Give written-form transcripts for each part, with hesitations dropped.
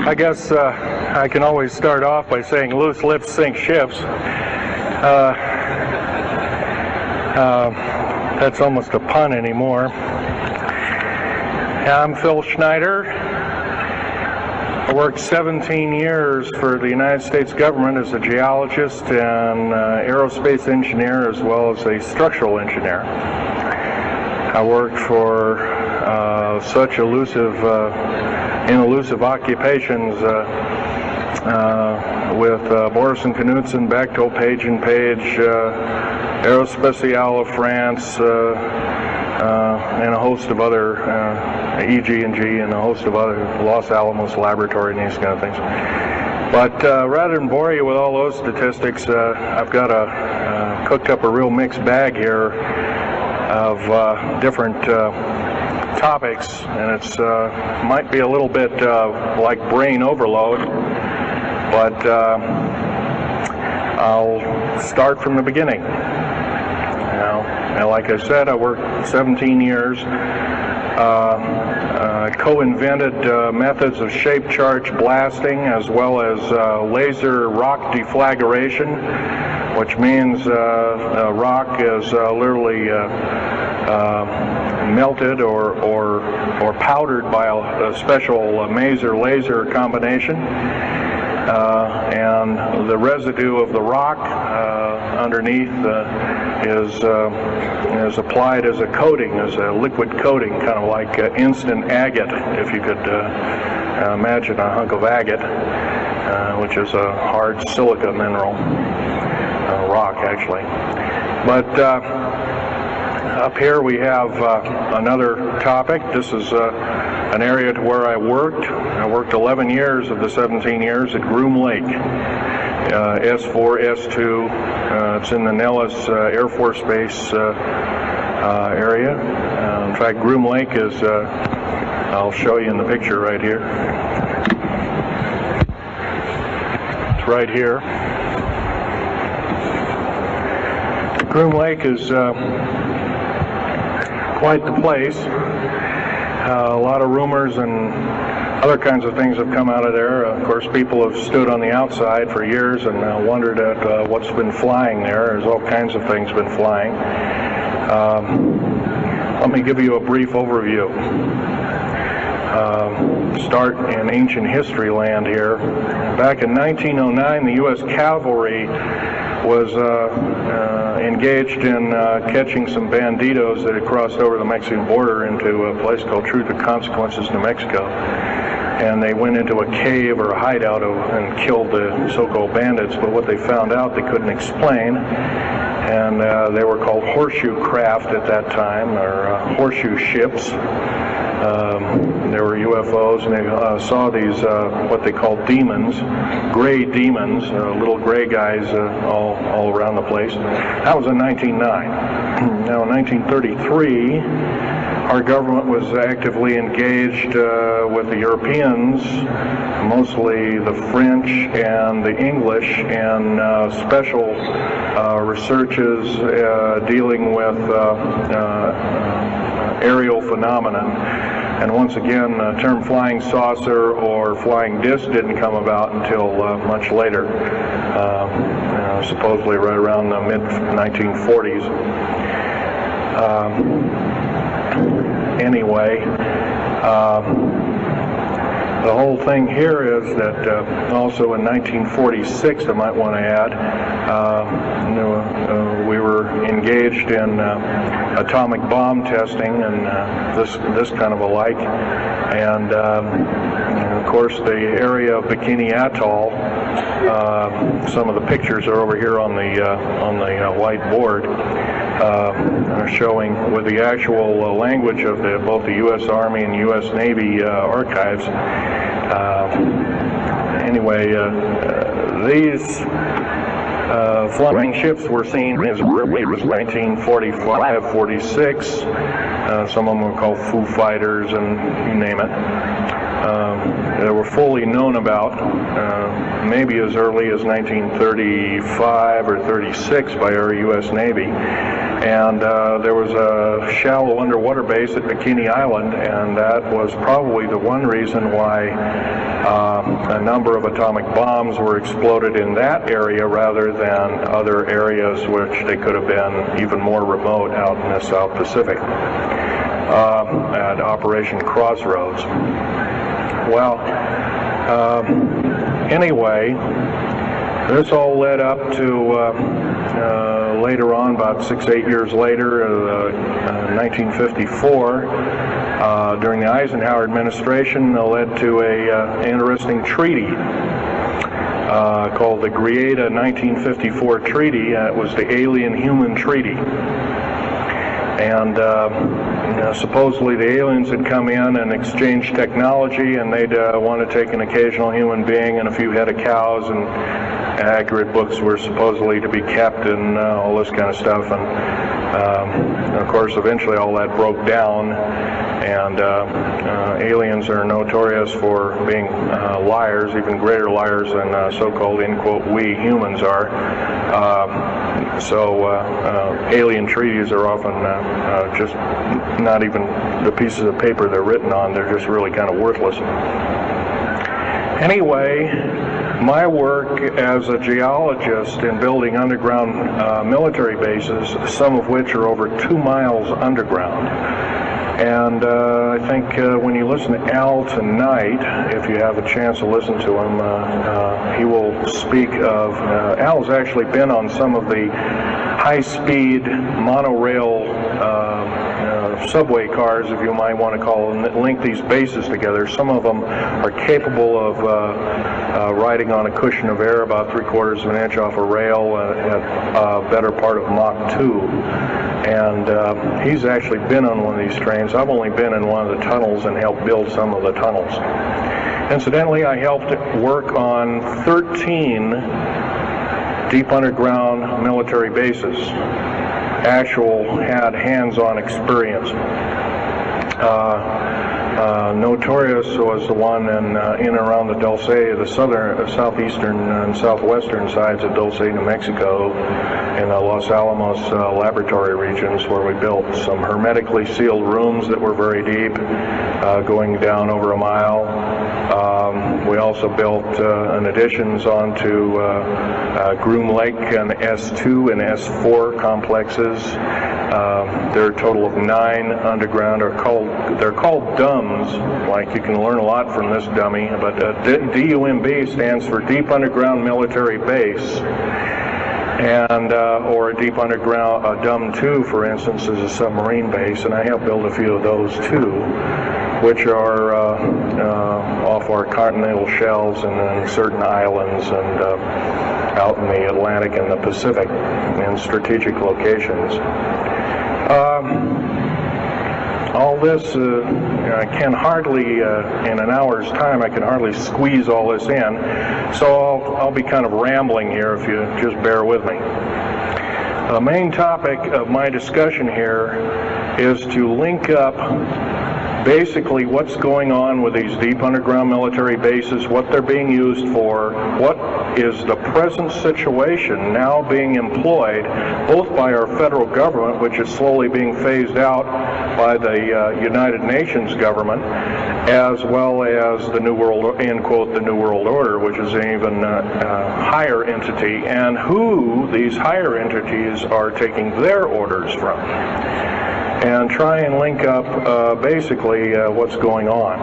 I guess I can always start off by saying loose lips sink ships. That's almost a pun anymore. I'm Phil Schneider. I worked 17 years for the United States government as a geologist and aerospace engineer, as well as a structural engineer. I worked for such elusive occupations with Boris and Knudsen, Bechtel, Page and Page, Aerospatiale of France, and a host of other EG&G and a host of other Los Alamos Laboratory and these kind of things. But rather than bore you with all those statistics, I've got cooked up a real mixed bag here of different topics, and it's might be a little bit like brain overload, but I'll start from the beginning. Now, like I said, I worked 17 years, co-invented methods of shape charge blasting as well as laser rock deflagration, which means rock is literally melted or powdered by a special maser laser combination, and the residue of the rock underneath is applied as a coating, as a liquid coating, kind of like instant agate, if you could imagine a hunk of agate, which is a hard silica mineral, rock actually. But up here we have another topic. This is an area where I worked. I worked 11 years of the 17 years at Groom Lake, S4, S2. It's in the Nellis Air Force Base area. In fact, Groom Lake is, I'll show you in the picture right here. It's right here. Groom Lake is quite the place. A lot of rumors and other kinds of things have come out of there. Of course, people have stood on the outside for years and wondered at what's been flying there. There's all kinds of things been flying. Let me give you a brief overview. Start in ancient history land here. Back in 1909, the U.S. cavalry was engaged in catching some banditos that had crossed over the Mexican border into a place called Truth and Consequences, New Mexico. And they went into a cave or a hideout and killed the so-called bandits, but what they found out they couldn't explain, and they were called horseshoe craft at that time, or horseshoe ships. There were UFOs, and they saw these, what they called demons, gray demons, little gray guys all around the place. That was in 1909. Now in 1933, our government was actively engaged with the Europeans, mostly the French and the English, in special researches dealing with aerial phenomenon. And once again, the term flying saucer or flying disc didn't come about until much later, supposedly right around the mid-1940s. Anyway, the whole thing here is that also in 1946, I might want to add, we were engaged in atomic bomb testing and this kind of alike, and of course the area of Bikini Atoll. Some of the pictures are over here on the white board. Showing with the actual language of both the U.S. Army and U.S. Navy archives. Anyway, these flying ships were seen as early as 1945, 46. Some of them were called Foo Fighters, and you name it. They were fully known about maybe as early as 1935 or 36 by our U.S. Navy. And there was a shallow underwater base at Bikini Island, and that was probably the one reason why a number of atomic bombs were exploded in that area rather than other areas which they could have been even more remote out in the South Pacific at Operation Crossroads. Well, anyway, this all led up to later on, about 6-8 years later, 1954, during the Eisenhower administration, led to an interesting treaty called the Greada 1954 Treaty. It was the Alien-Human Treaty. And supposedly the aliens had come in and exchanged technology, and they'd want to take an occasional human being and a few head of cows, and accurate books were supposedly to be kept, and all this kind of stuff. And of course, eventually all that broke down, and aliens are notorious for being liars, even greater liars than so-called, in quote, we humans are. So alien treaties are often just not even the pieces of paper they're written on. They're just really kind of worthless. Anyway, my work as a geologist in building underground military bases, some of which are over 2 miles underground. And I think when you listen to Al tonight, if you have a chance to listen to him, he will speak of, Al's actually been on some of the high-speed monorail subway cars, if you might want to call them, that link these bases together. Some of them are capable of riding on a cushion of air about 3/4 of an inch off a rail at a better part of Mach 2. And he's actually been on one of these trains. I've only been in one of the tunnels and helped build some of the tunnels. Incidentally, I helped work on 13 deep underground military bases. Had hands-on experience. Notorious was the one in and around the Dulce, the southeastern and southwestern sides of Dulce, New Mexico, in the Los Alamos laboratory regions, where we built some hermetically sealed rooms that were very deep, going down over a mile. We also built additions onto Groom Lake and S2 and S4 complexes. There are a total of 9 underground. They're called DUMBs. Like, you can learn a lot from this dummy, but DUMB stands for Deep Underground Military Base. And or a deep underground, DUM-2, for instance, is a submarine base, and I have built a few of those too, which are off our continental shelves and then certain islands and out in the Atlantic and the Pacific in strategic locations. All this, I can hardly, in an hour's time, I can hardly squeeze all this in, so I'll be kind of rambling here if you just bear with me. The main topic of my discussion here is to link up basically what's going on with these deep underground military bases, what they're being used for, what is the present situation now being employed both by our federal government, which is slowly being phased out by the United Nations government, as well as the New World, end quote, the New World Order, which is an even higher entity, and who these higher entities are taking their orders from, and try and link up basically what's going on.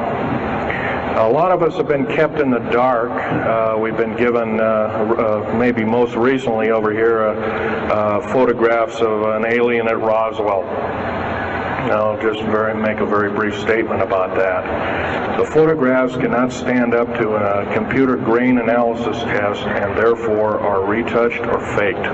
A lot of us have been kept in the dark. We've been given, maybe most recently over here, photographs of an alien at Roswell. I'll just make a very brief statement about that. The photographs cannot stand up to a computer grain analysis test, and therefore are retouched or faked.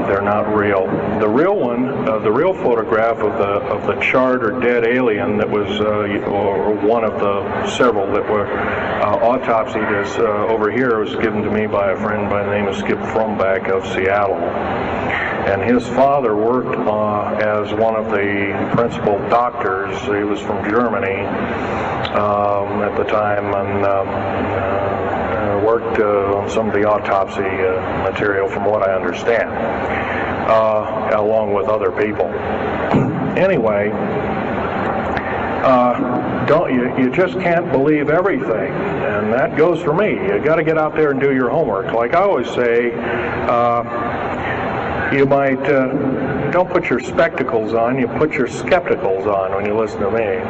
They're not real. The real one, the real photograph of the charred or dead alien that was, or one of the several that were autopsied, is over here, was given to me by a friend by the name of Skip Frombach of Seattle. And his father worked as one of the principal doctors. He was from Germany at the time, and worked on some of the autopsy material, from what I understand, along with other people. Anyway, you just can't believe everything, and that goes for me. You got to get out there and do your homework. Like I always say, you might don't put your spectacles on, you put your skepticals on when you listen to me.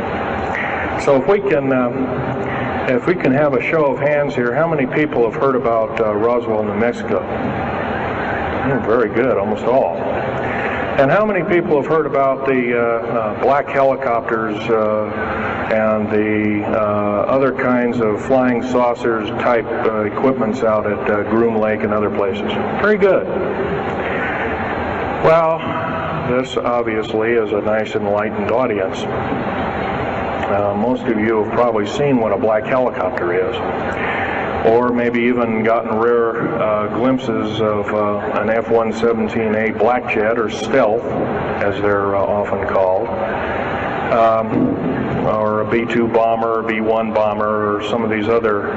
So if we can have a show of hands here, how many people have heard about Roswell, New Mexico? Very good, almost all. And how many people have heard about the black helicopters and the other kinds of flying saucers type equipments out at Groom Lake and other places? Very good. Well, this obviously is a nice enlightened audience. Most of you have probably seen what a black helicopter is, or maybe even gotten rare glimpses of an F-117A black jet, or stealth, as they're often called, or a B-2 bomber, B-1 bomber, or some of these other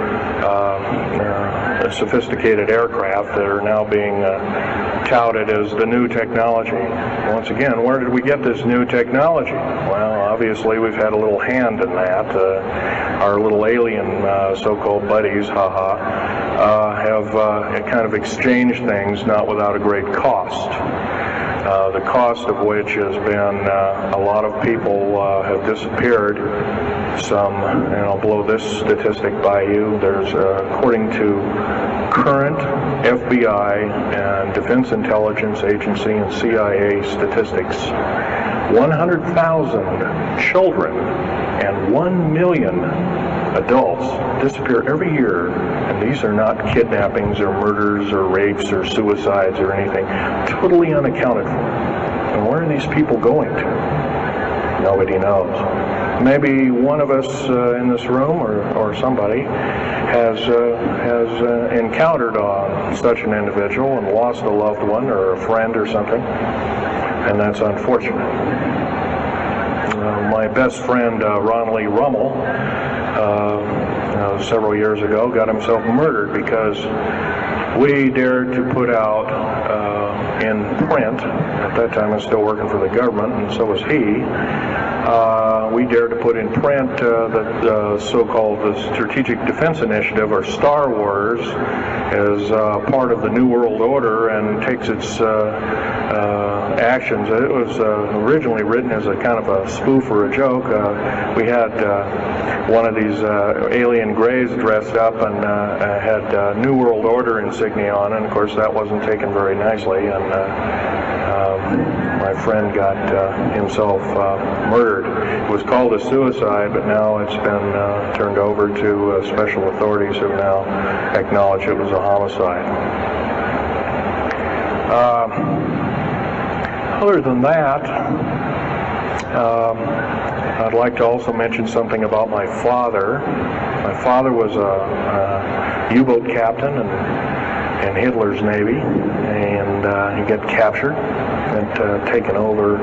sophisticated aircraft that are now being touted as the new technology. Once again, where did we get this new technology? Well, obviously we've had a little hand in that. Our little alien so-called buddies, have kind of exchanged things, not without a great cost. The cost of which has been a lot of people have disappeared. Some, and I'll blow this statistic by you, there's, according to current FBI and Defense Intelligence Agency and CIA statistics, 100,000 children and 1 million adults disappear every year, and these are not kidnappings or murders or rapes or suicides or anything, totally unaccounted for. And where are these people going to? Nobody knows. Maybe one of us in this room or somebody has encountered such an individual and lost a loved one or a friend or something, and that's unfortunate. My best friend, Ron Lee Rummel, several years ago, got himself murdered because we dared to put out in print, at that time I was still working for the government, and so was he, we dared to put in print the so-called the Strategic Defense Initiative, or Star Wars, as part of the New World Order and takes its actions. It was originally written as a kind of a spoof or a joke. We had one of these alien greys dressed up and had New World Order insignia on, and of course that wasn't taken very nicely, and my friend got himself murdered. It was called a suicide, but now it's been turned over to special authorities who now acknowledge it was a homicide. Other than that, I'd like to also mention something about my father. My father was a U-boat captain in Hitler's Navy, and he got captured and taken over.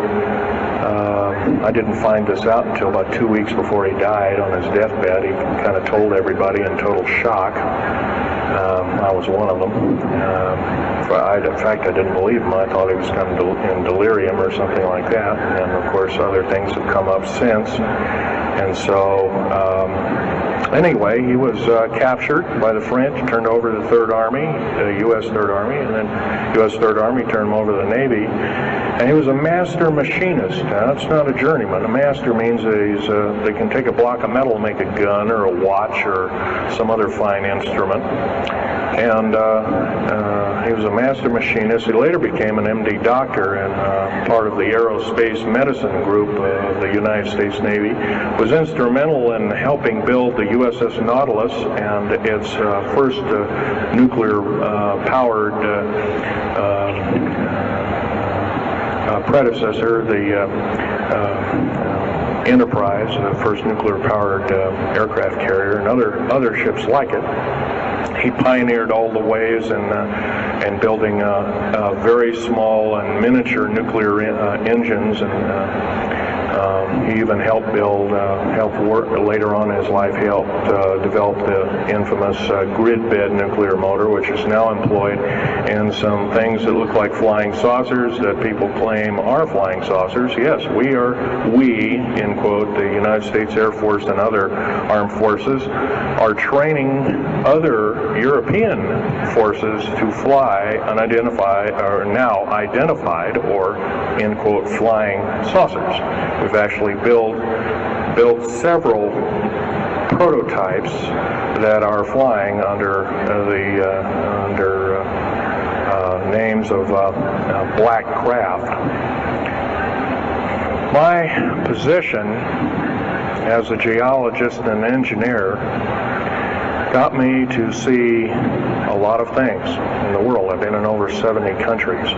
I didn't find this out until about 2 weeks before he died. On his deathbed, he kind of told everybody in total shock. I was one of them. In fact, I didn't believe him. I thought he was kind of in delirium or something like that. And of course, other things have come up since. And so, anyway, he was captured by the French, turned over to the Third Army, the U.S. Third Army, and then U.S. Third Army turned him over to the Navy. And he was a master machinist. Now, that's not a journeyman. A master means they can take a block of metal and make a gun or a watch or some other fine instrument. And he was a master machinist. He later became an MD doctor and part of the aerospace medicine group of the United States Navy. Was instrumental in helping build the USS Nautilus and its first nuclear-powered predecessor, the Enterprise, the first nuclear-powered aircraft carrier, and other ships like it. He pioneered all the ways in building very small and miniature nuclear engines and He even helped build, later on in his life, he helped develop the infamous grid bed nuclear motor, which is now employed in some things that look like flying saucers that people claim are flying saucers. Yes, we, in quote, the United States Air Force and other armed forces, are training other European forces to fly unidentified, or now identified, or, in quote, flying saucers. We've actually built several prototypes that are flying under names of black craft. My position as a geologist and engineer got me to see a lot of things in the world. I've been in over 70 countries.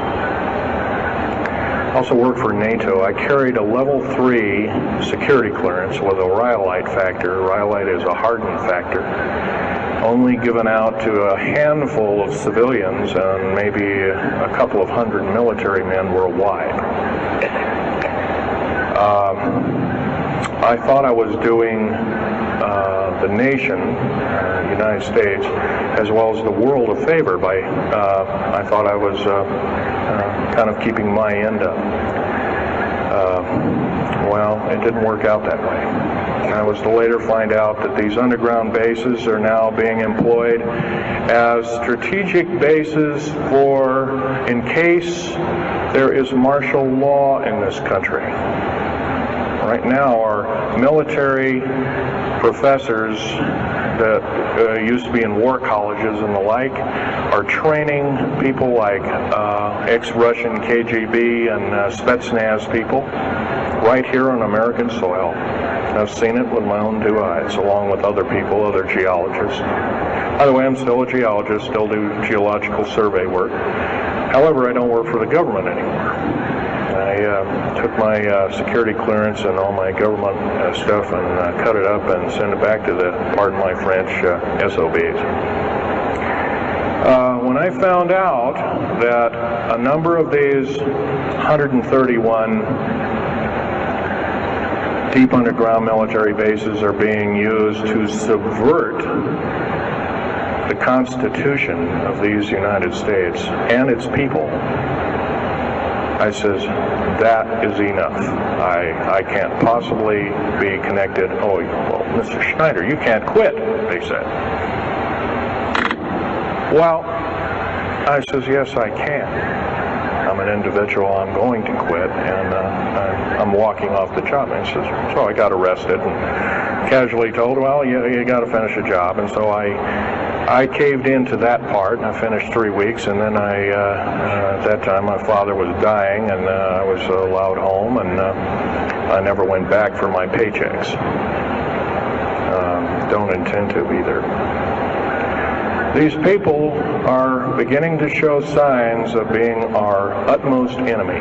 I also worked for NATO. I carried a level 3 security clearance with a rhyolite factor. Rhyolite is a hardened factor, only given out to a handful of civilians and maybe a couple of hundred military men worldwide. I thought I was doing the nation, United States, as well as the world a favor by, I thought I was kind of keeping my end up. Well, it didn't work out that way. I was to later find out that these underground bases are now being employed as strategic bases for, in case there is martial law in this country. Right now, our military professors that used to be in war colleges and the like are training people like ex-Russian KGB and Spetsnaz people right here on American soil. I've seen it with my own 2 eyes, along with other people, other geologists. By the way, I'm still a geologist, still do geological survey work. However, I don't work for the government anymore. I took my security clearance and all my government stuff and cut it up and sent it back to the, pardon my French, SOBs. When I found out that a number of these 131 deep underground military bases are being used to subvert the Constitution of these United States and its people, I says, that is enough. I can't possibly be connected. Oh, well, Mr. Schneider, you can't quit, they said. Well, I says, yes, I can. I'm an individual, I'm going to quit, and I'm walking off the job. And he says, so I got arrested and casually told, well, you got to finish a job. And so I caved into that part, and I finished 3 weeks, and then at that time my father was dying, and I was allowed home, and I never went back for my paychecks. Don't intend to either. These people are beginning to show signs of being our utmost enemy.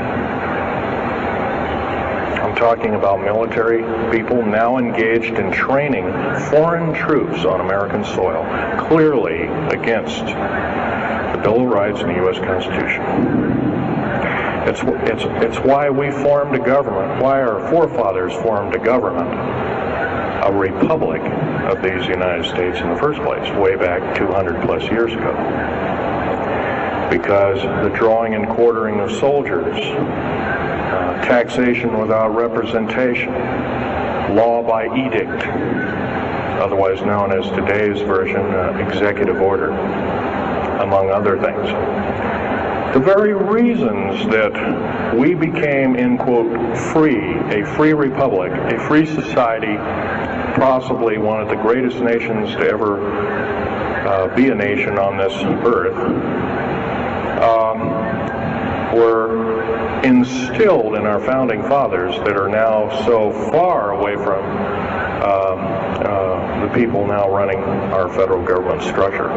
I'm talking about military people now engaged in training foreign troops on American soil, clearly against the Bill of Rights and the U.S. Constitution. It's why we formed a government, why our forefathers formed a government, a republic of these United States in the first place, way back 200 plus years ago. Because the drawing and quartering of soldiers, taxation without representation, law by edict, otherwise known as today's version, executive order, among other things. The very reasons that we became, in quote, free, a free republic, a free society, possibly one of the greatest nations to ever be a nation on this earth, were instilled in our founding fathers that are now so far away from the people now running our federal government structure.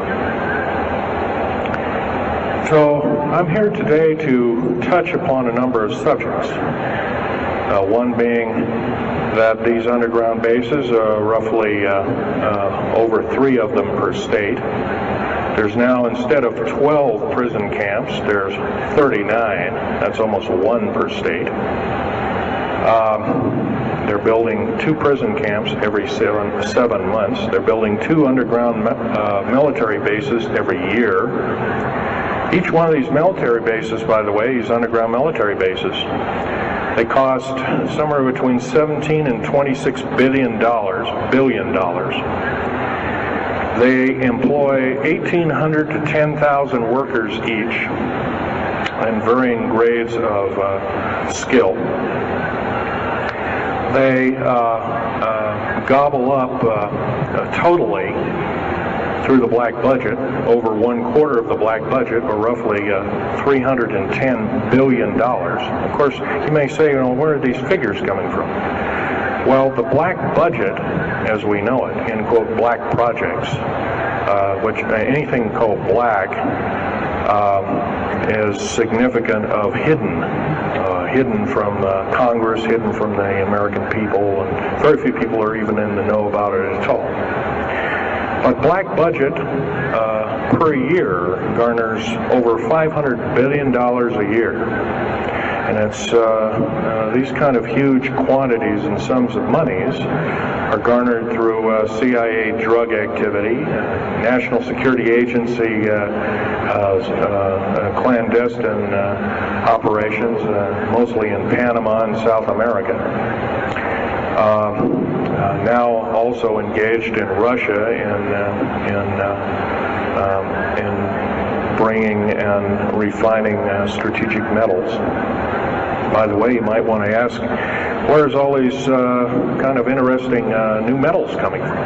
So I'm here today to touch upon a number of subjects. One being that these underground bases are roughly over 3 of them per state. There's now, instead of 12 prison camps, there's 39. That's almost 1 per state. They're building 2 prison camps every 7 months. They're building 2 underground military bases every year. Each one of these military bases, by the way, these underground military bases, they cost somewhere between $17 and $26 billion. They employ 1,800 to 10,000 workers each in varying grades of skill. They gobble up totally through the black budget, over 1/4 of the black budget, or roughly $310 billion. Of course, you may say, where are these figures coming from? Well, the black budget, as we know it, in quote, black projects, which anything called black is significant of hidden from Congress, hidden from the American people, and very few people are even in the know about it at all. But black budget per year garners over $500 billion a year. And it's these kind of huge quantities and sums of monies are garnered through CIA drug activity, National Security Agency clandestine operations, mostly in Panama and South America. Now also engaged in Russia in bringing and refining strategic metals. By the way, you might want to ask, where's all these kind of interesting new metals coming from?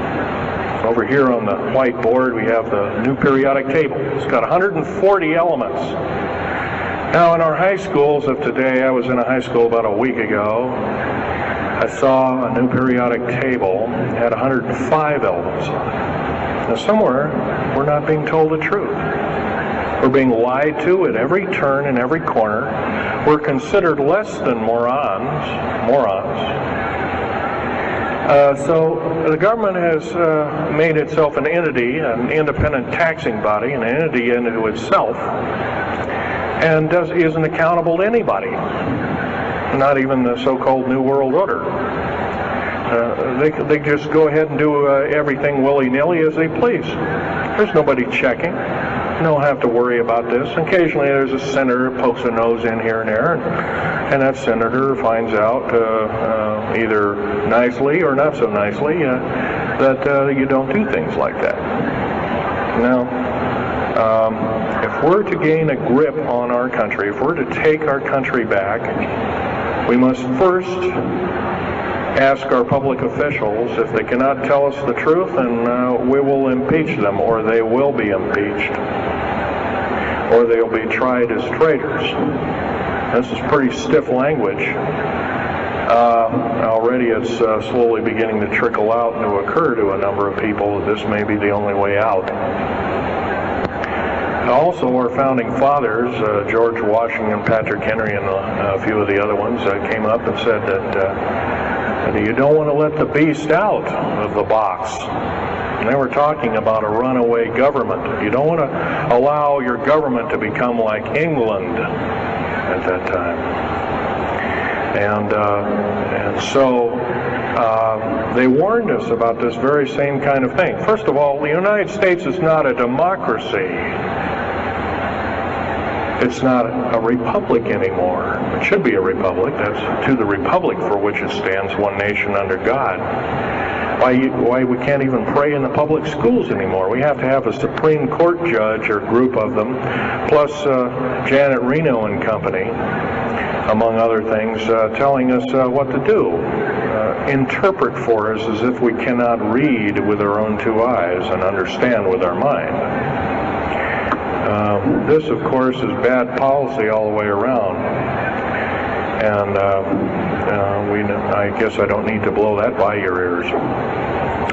Over here on the whiteboard we have the new periodic table. It's got 140 elements. Now in our high schools of today, I was in a high school about a week ago, I saw a new periodic table, had 105 elements on it. Now somewhere, we're not being told the truth. We're being lied to at every turn and every corner. We're considered less than morons. So the government has made itself an entity, an independent taxing body, an entity into itself, and isn't accountable to anybody. Not even the so-called New World Order. They just go ahead and do everything willy-nilly as they please. There's nobody checking. You don't have to worry about this. Occasionally there's a senator who pokes a nose in here and there, and that senator finds out either nicely or not so nicely that you don't do things like that. Now, if we're to gain a grip on our country, if we're to take our country back, we must first ask our public officials if they cannot tell us the truth, and we will impeach them, or they will be impeached, or they'll be tried as traitors. This is pretty stiff language. Already it's slowly beginning to trickle out and to occur to a number of people that this may be the only way out. Also, our founding fathers, George Washington, Patrick Henry, and a few of the other ones, came up and said that you don't want to let the beast out of the box. And they were talking about a runaway government. You don't want to allow your government to become like England at that time. And so they warned us about this very same kind of thing. First of all, the United States is not a democracy. It's not a republic anymore. It should be a republic. That's to the republic for which it stands, one nation under God. Why we can't even pray in the public schools anymore. We have to have a Supreme Court judge, or group of them, plus Janet Reno and company, among other things, telling us what to do. Interpret for us as if we cannot read with our own 2 eyes and understand with our mind. This, of course, is bad policy all the way around, and I guess I don't need to blow that by your ears.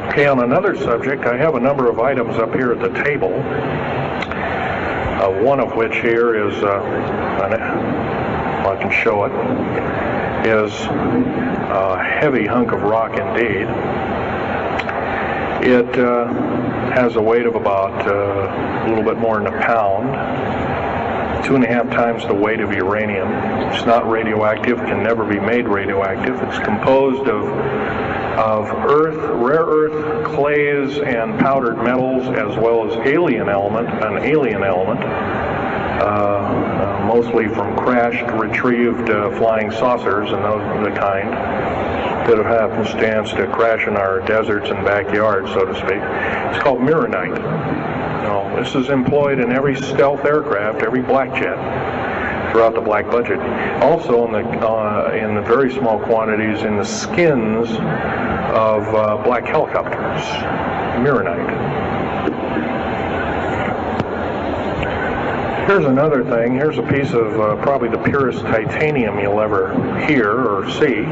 Okay, on another subject, I have a number of items up here at the table, one of which here is, if I can show it, is a heavy hunk of rock indeed. It has a weight of about a little bit more than a pound. 2.5 times the weight of uranium. It's not radioactive, can never be made radioactive. It's composed of earth, rare earth, clays, and powdered metals, as well as an alien element, mostly from crashed, retrieved flying saucers and those of the kind that have happenstance to crash in our deserts and backyards, so to speak. It's called mironite. This is employed in every stealth aircraft, every black jet, throughout the black budget. Also in the very small quantities in the skins of black helicopters. Mironite. Here's another thing. Here's a piece of probably the purest titanium you'll ever hear or see.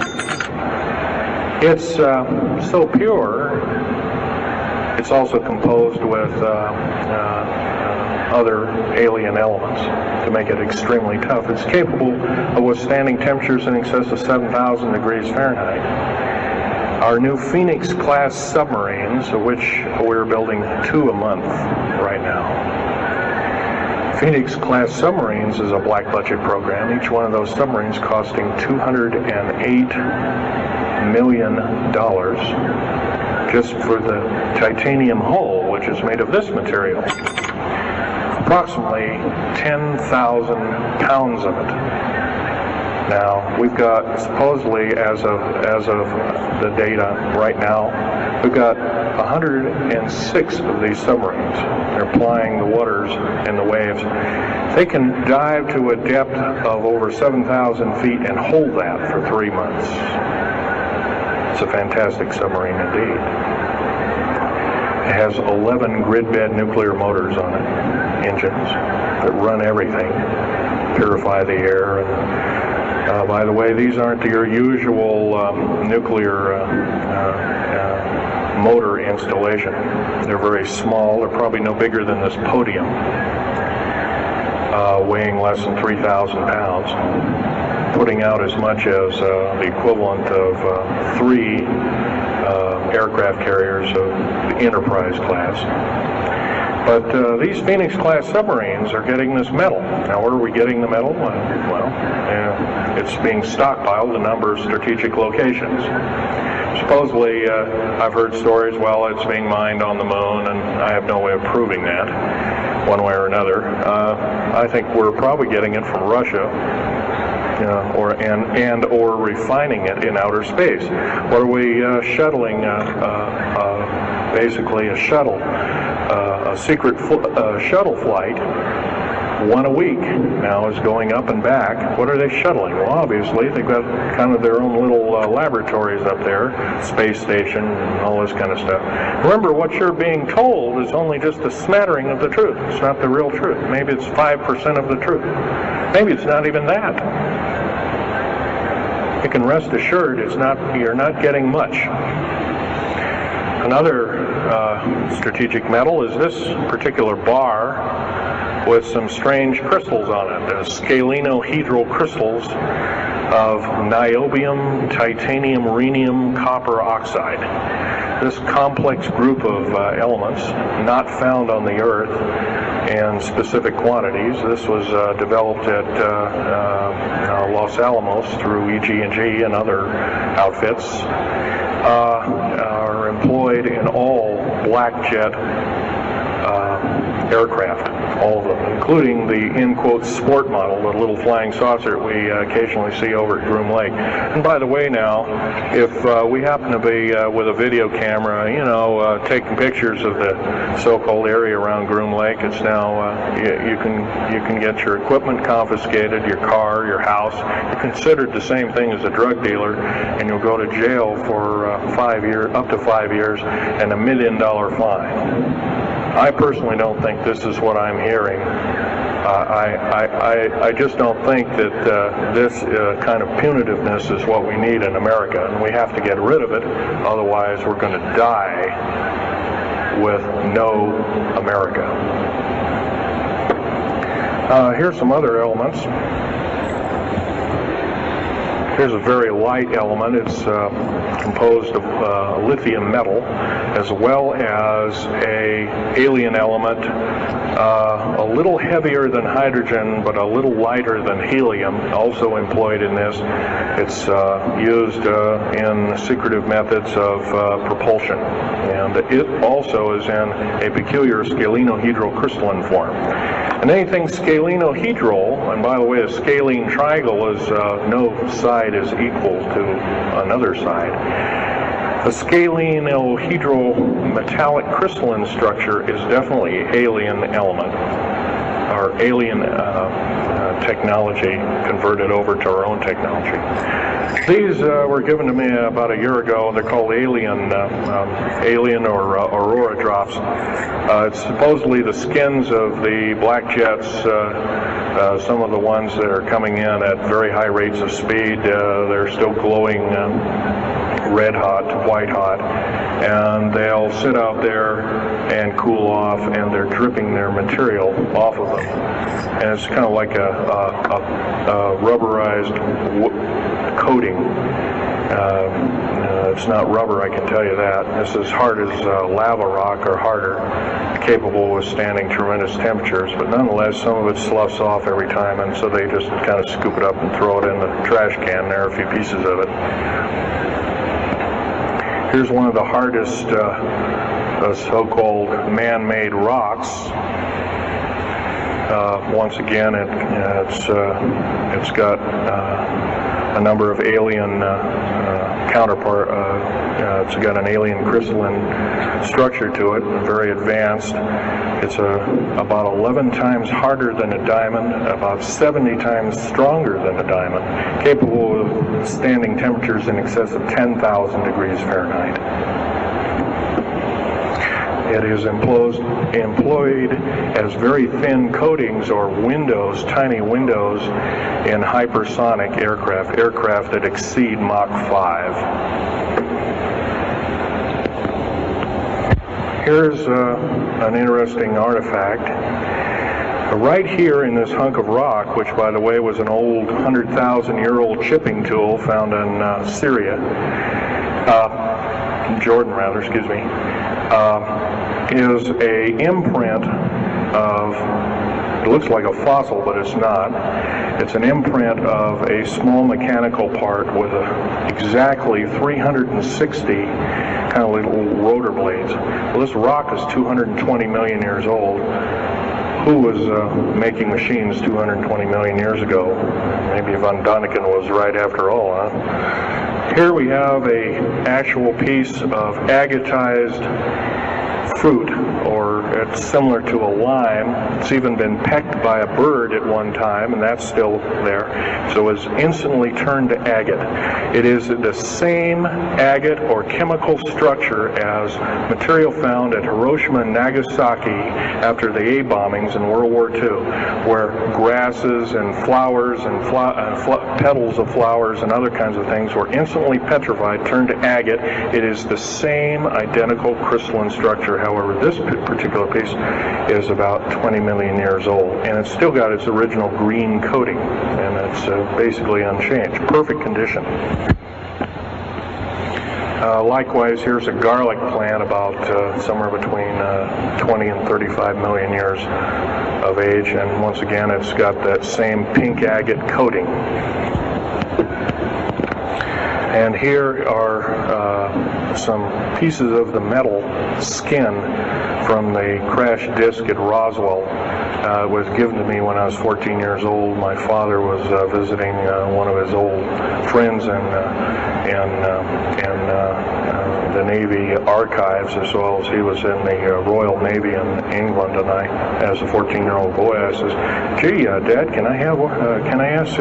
It's so pure, it's also composed with other alien elements to make it extremely tough. It's capable of withstanding temperatures in excess of 7,000 degrees Fahrenheit. Our new Phoenix-class submarines, of which we're building 2 a month right now. Phoenix-class submarines is a black budget program. Each one of those submarines costing $208 million just for the titanium hull, which is made of this material. Approximately 10,000 pounds of it. Now, we've got, supposedly, as of the data right now, we've got 106 of these submarines. They're plying the waters and the waves. They can dive to a depth of over 7,000 feet and hold that for 3 months. It's a fantastic submarine indeed. It has 11 grid-bed nuclear motors on it, engines that run everything, purify the air. And, by the way, these aren't your usual nuclear motor installation. They're very small. They're probably no bigger than this podium, weighing less than 3,000 pounds, putting out as much as the equivalent of 3 aircraft carriers of the Enterprise class. But these Phoenix-class submarines are getting this metal. Now, where are we getting the metal? It's being stockpiled in a number of strategic locations. Supposedly, I've heard stories, well, it's being mined on the moon, and I have no way of proving that, one way or another. I think we're probably getting it from Russia, or refining it in outer space. What are we shuttling? Basically, a shuttle, a secret shuttle flight. 1 a week now is going up and back. What are they shuttling? Well, obviously, they've got kind of their own little laboratories up there, space station, and all this kind of stuff. Remember, what you're being told is only just a smattering of the truth. It's not the real truth. Maybe it's 5% of the truth. Maybe it's not even that. You can rest assured you're not getting much. Another strategic metal is this particular bar with some strange crystals on it, scalenohedral crystals of niobium, titanium, rhenium, copper oxide. This complex group of elements, not found on the Earth in specific quantities. This was developed at Los Alamos through EG&G and other outfits, are employed in all black jet aircraft, all of them, including the, in quotes, sport model, the little flying saucer we occasionally see over at Groom Lake. And by the way now, if we happen to be with a video camera, taking pictures of the so-called area around Groom Lake, it's now, you can get your equipment confiscated, your car, your house. You're considered the same thing as a drug dealer, and you'll go to jail for 5 years, up to 5 years, and $1 million fine. I personally don't think this is what I'm hearing. I just don't think that this kind of punitiveness is what we need in America, and we have to get rid of it. Otherwise, we're going to die with no America. Here's some other elements. Here's a very light element. It's composed of lithium metal, as well as a alien element, a little heavier than hydrogen, but a little lighter than helium, also employed in this. It's used in secretive methods of propulsion, and it also is in a peculiar scalenohedral crystalline form. And anything scalenohedral, and by the way, a scalene triangle is no side is equal to another side. The scalenohedral metallic crystalline structure is definitely alien element, or alien technology converted over to our own technology. These were given to me about a year ago. They're called alien or aurora drops. It's supposedly the skins of the black jets, some of the ones that are coming in at very high rates of speed. They're still glowing red hot to white hot, and they'll sit out there and cool off, and they're dripping their material off of them. And it's kind of like a rubberized coating. It's not rubber, I can tell you that. It's as hard as lava rock or harder, capable of withstanding tremendous temperatures, but nonetheless some of it sloughs off every time, and so they just kind of scoop it up and throw it in the trash can. There are a few pieces of it. Here's one of the hardest so-called man-made rocks. Once again, it's got a number of alien counterpart. It's got an alien crystalline structure to it, very advanced. It's about 11 times harder than a diamond, about 70 times stronger than a diamond, capable of standing temperatures in excess of 10,000 degrees Fahrenheit. It is employed as very thin coatings or windows, tiny windows, in hypersonic aircraft that exceed Mach 5. Here's an interesting artifact. Right here in this hunk of rock, which by the way was an old 100,000-year-old chipping tool found in Jordan rather, excuse me, is a imprint of, it looks like a fossil, but it's not. It's an imprint of a small mechanical part with exactly 360 kind of little rotor blades. Well, this rock is 220 million years old. Who was making machines 220 million years ago? Maybe Von Däniken was right after all, huh? Here we have an actual piece of agatized fruit, or it's similar to a lime. It's even been pecked by a bird at one time, and that's still there. So it's instantly turned to agate. It is the same agate or chemical structure as material found at Hiroshima and Nagasaki after the A bombings in World War II, where grasses and flowers and petals of flowers and other kinds of things were instantly petrified, turned to agate. It is the same identical crystalline structure. However, this particular piece is about 20 million years old, and it's still got its original green coating, and it's basically unchanged. Perfect condition. Likewise, here's a garlic plant about somewhere between 20 and 35 million years of age, and once again it's got that same pink agate coating. And here are some pieces of the metal skin from the crash disk at Roswell. It was given to me when I was 14 years old. My father was visiting one of his old friends in the Navy archives, as well as he was in the Royal Navy in England. And I, as a 14-year-old boy, I says, "Gee, Dad, can I ask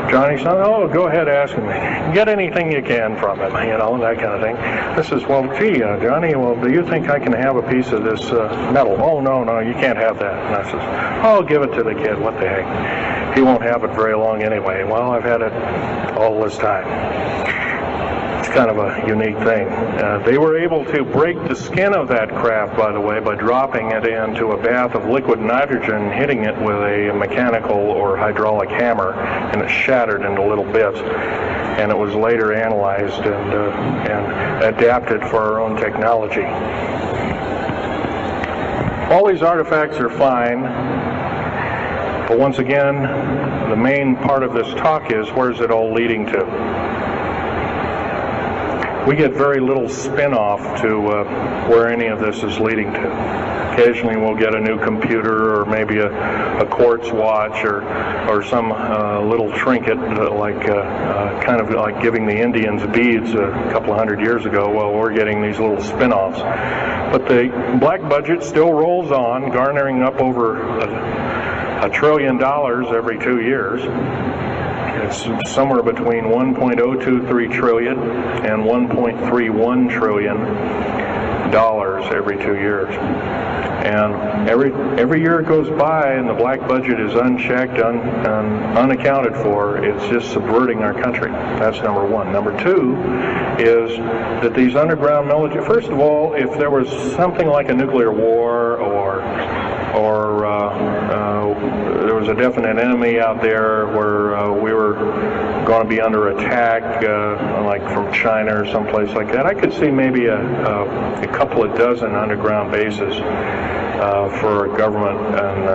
Johnny something?" "Oh, go ahead, ask him. Get anything you can from him," you know, that kind of thing. I says, "Well, gee, Johnny, well, do you think I can have a piece of this metal?" "Oh, no, you can't have that." And I says, "Oh, give it to the kid. What the heck? He won't have it very long anyway." Well, I've had it all this time. It's kind of a unique thing. They were able to break the skin of that craft, by the way, by dropping it into a bath of liquid nitrogen, hitting it with a mechanical or hydraulic hammer, and it shattered into little bits. And it was later analyzed and adapted for our own technology. All these artifacts are fine, but once again, the main part of this talk is, where's it all leading to? We get very little spin-off to where any of this is leading to. Occasionally we'll get a new computer, or maybe a quartz watch, or some little trinket, kind of like giving the Indians beads a couple of hundred years ago. Well, we're getting these little spin-offs. But the black budget still rolls on, garnering up over $1 trillion every 2 years. It's somewhere between 1.023 trillion and 1.31 trillion dollars every 2 years. And every year it goes by and the black budget is unchecked, unaccounted for, it's just subverting our country. That's number one. Number two is that these underground military, first of all, if there was something like a nuclear war or there was a definite enemy out there where we were going to be under attack, like from China or someplace like that, I could see maybe a couple of dozen underground bases for a government, and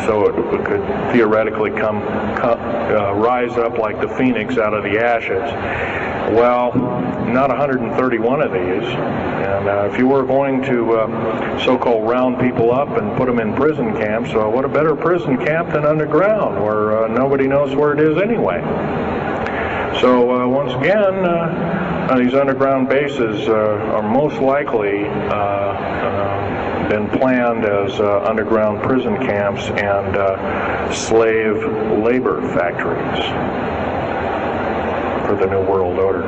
so it could theoretically rise up like the phoenix out of the ashes. Well, not 131 of these, and if you were going to so-called round people up and put them in prison camps, what a better prison camp than underground, where nobody knows where it is anyway. So once again, these underground bases are most likely been planned as underground prison camps and slave labor factories for the New World Order.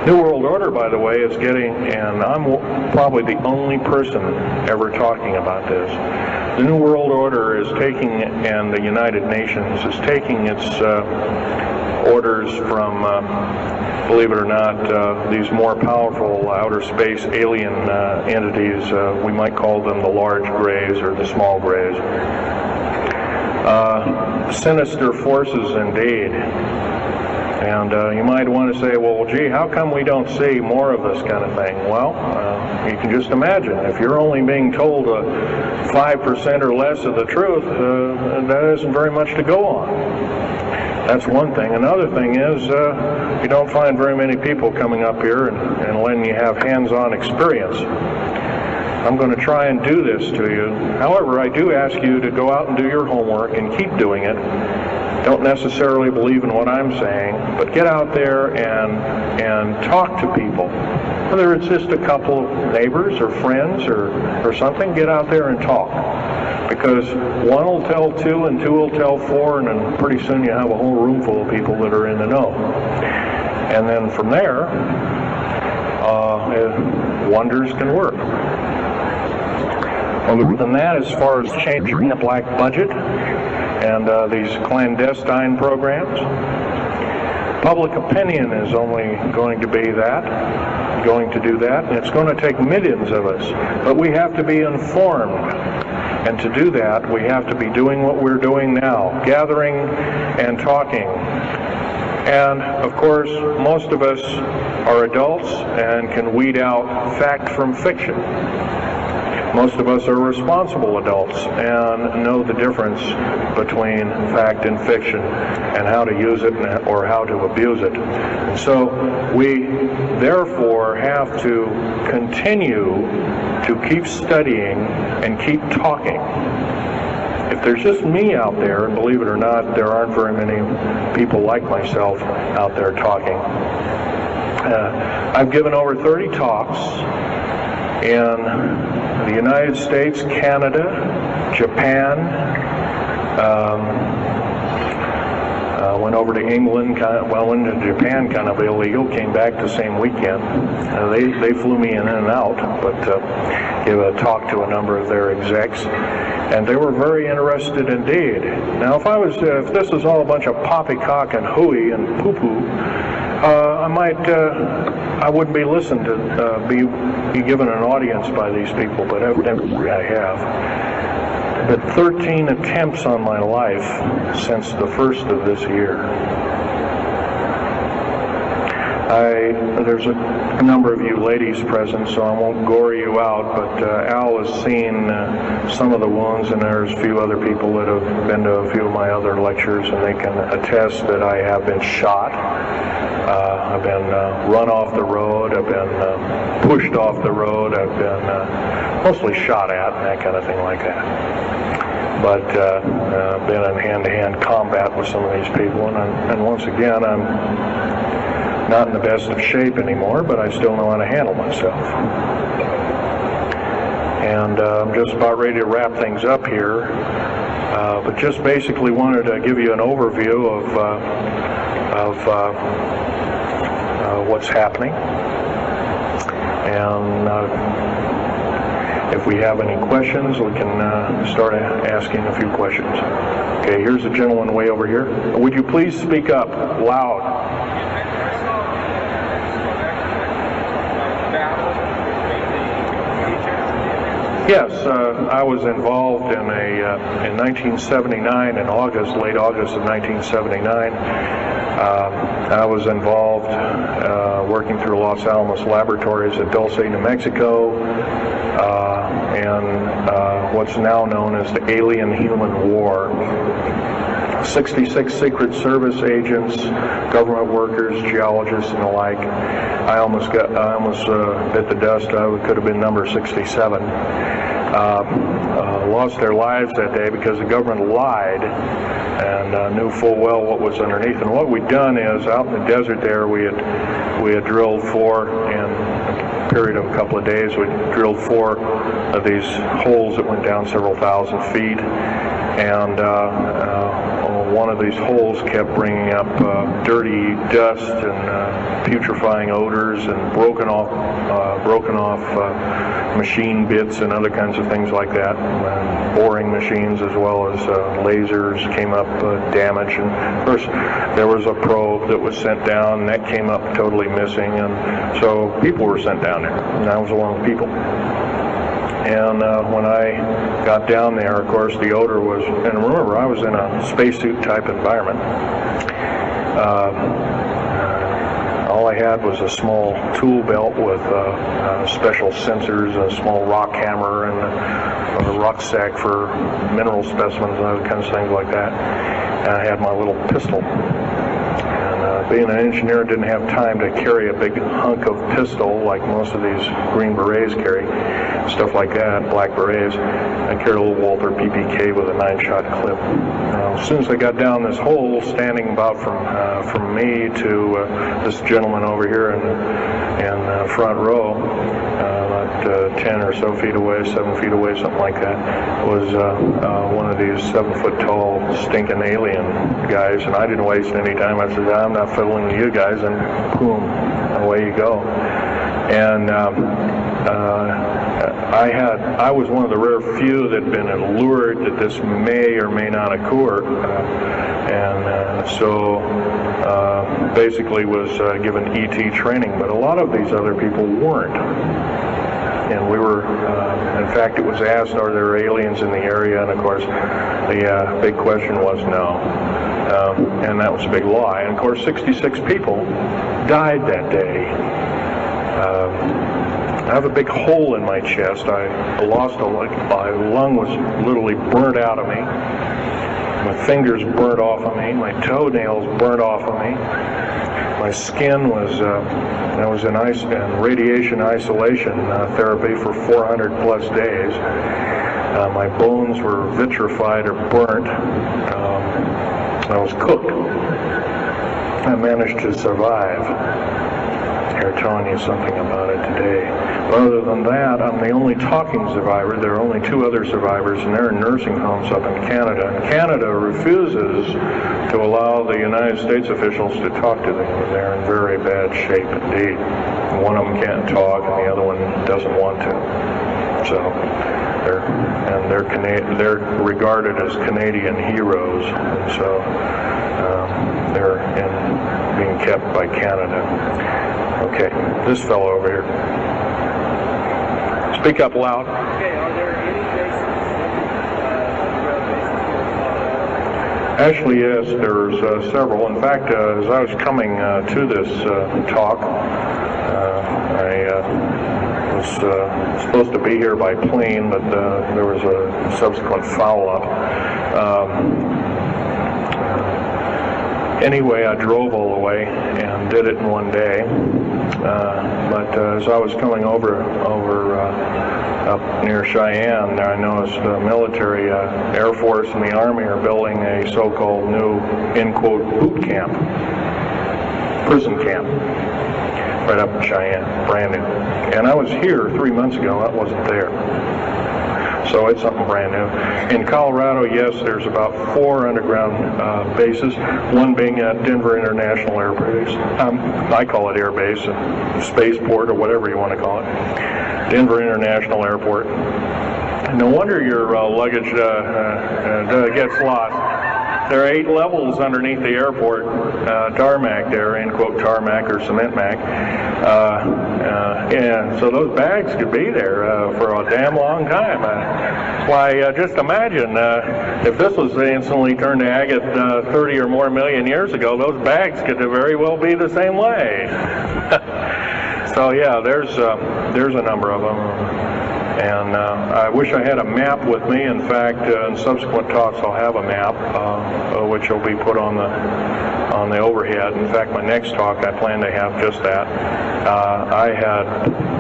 New World Order, by the way, is getting, and I'm probably the only person ever talking about this, the New World Order is taking, and the United Nations is taking its orders from, believe it or not, these more powerful outer space alien entities. We might call them the large grays or the small grays. Sinister forces indeed. And you might want to say, well, gee, how come we don't see more of this kind of thing? Well, you can just imagine. If you're only being told 5% or less of the truth, that isn't very much to go on. That's one thing. Another thing is you don't find very many people coming up here and letting you have hands-on experience. I'm going to try and do this to you. However, I do ask you to go out and do your homework and keep doing it. Don't necessarily believe in what I'm saying, but get out there and talk to people. Whether it's just a couple of neighbors or friends or something, get out there and talk. Because one will tell two and two will tell four, and then pretty soon you have a whole room full of people that are in the know. And then from there, wonders can work. Other than that, as far as changing the black budget and these clandestine programs, public opinion is only going to do that, and it's going to take millions of us. But we have to be informed, and to do that, we have to be doing what we're doing now, gathering and talking. And, of course, most of us are adults and can weed out fact from fiction. Most of us are responsible adults and know the difference between fact and fiction and how to use it or how to abuse it. And so we therefore have to continue to keep studying and keep talking. If there's just me out there, and believe it or not, there aren't very many people like myself out there talking. I've given over 30 talks in the United States, Canada, Japan, went over to England, went to Japan kind of illegal, came back the same weekend. They flew me in and out, but gave a talk to a number of their execs, and they were very interested indeed. Now, if this was all a bunch of poppycock and hooey and poo-poo, I wouldn't be listened to, be given an audience by these people, but evidently I have. But 13 attempts on my life since the first of this year. There's a number of you ladies present, so I won't gore you out, but Al has seen some of the wounds, and there's a few other people that have been to a few of my other lectures, and they can attest that I have been shot. I've been run off the road, I've been pushed off the road, I've been mostly shot at and that kind of thing like that. But I've been in hand-to-hand combat with some of these people, and once again, I'm not in the best of shape anymore, but I still know how to handle myself. And I'm just about ready to wrap things up here, but just basically wanted to give you an overview of what's happening. And if we have any questions, we can start asking a few questions. Okay, here's a gentleman way over here. Would you please speak up loud? Yes, I was involved in in 1979, in August, late August of 1979. I was involved working through Los Alamos Laboratories at Dulce, New Mexico, and what's now known as the Alien-Human War. 66 Secret Service agents, government workers, geologists, and the like. I almost bit the dust. I could have been number 67. Lost their lives that day because the government lied and knew full well what was underneath. And what we'd done is, out in the desert there, we had drilled in a period of a couple of days. We drilled 4 of these holes that went down several thousand feet, and one of these holes kept bringing up dirty dust and putrefying odors and broken off machine bits and other kinds of things like that. And boring machines as well as lasers came up damaged. And of course, there was a probe that was sent down, and that came up totally missing. And so people were sent down there, and I was one of the people. And when I got down there, of course, the odor was, and remember, I was in a spacesuit type environment. All I had was a small tool belt with special sensors, a small rock hammer, and a rucksack for mineral specimens and other kinds of things like that. And I had my little pistol. Being an engineer, didn't have time to carry a big hunk of pistol like most of these Green Berets carry, stuff like that, black berets. I carried a little Walther PPK with a 9-shot clip. As soon as I got down this hole, standing about from me to this gentleman over here in front row, about 10 or so feet away, 7 feet away, something like that, was one of these 7-foot-tall stinking alien guys, and I didn't waste any time. I said, I'm not fiddling with you guys, and boom, away you go. And I was one of the rare few that had been allured that this may or may not occur, and so basically was given ET training, but a lot of these other people weren't. And we were, in fact, it was asked, are there aliens in the area? And of course, the big question was no. And that was a big lie. And of course, 66 people died that day. I have a big hole in my chest. I lost a lung. My lung was literally burnt out of me. My fingers burnt off of me. My toenails burnt off of me. My skin was, I was in radiation isolation therapy for 400 plus days. My bones were vitrified or burnt. I was cooked. I managed to survive. They're telling you something about it today. But other than that, I'm the only talking survivor. There are only 2 other survivors, and they're in nursing homes up in Canada. And Canada refuses to allow the United States officials to talk to them. They're in very bad shape indeed. One of them can't talk, and the other one doesn't want to. So They're regarded as Canadian heroes, and so they're being kept by Canada. Okay, this fellow over here. Speak up loud. Okay, are there any bases? Actually, yes, there's several. In fact, as I was coming to this talk, I was supposed to be here by plane, but there was a subsequent foul-up. Anyway, I drove all the way and did it in one day. But as I was coming over up near Cheyenne, I noticed the military, Air Force and the Army are building a so-called new, in quote, boot camp, prison camp, right up in Cheyenne, brand new. And I was here 3 months ago, I wasn't there. So it's something brand new. In Colorado, yes, there's about 4 underground bases, one being at Denver International Air Base. I call it Air Base, spaceport, or whatever you want to call it. Denver International Airport. No wonder your luggage gets lost. There are 8 levels underneath the airport, tarmac there, end quote, tarmac or cement mac. And so those bags could be there for a damn long time. Why, just imagine if this was instantly turned to agate 30 or more million years ago, those bags could very well be the same way. So yeah, there's a number of them. And I wish I had a map with me. In fact, in subsequent talks, I'll have a map, which will be put on the overhead. In fact, my next talk, I plan to have just that. I had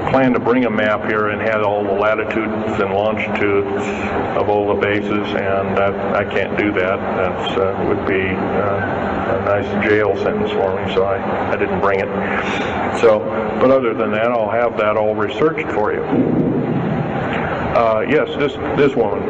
planned to bring a map here and had all the latitudes and longitudes of all the bases, and I can't do that. That would be a nice jail sentence for me, so I didn't bring it. So, but other than that, I'll have that all researched for you. Yes, this woman.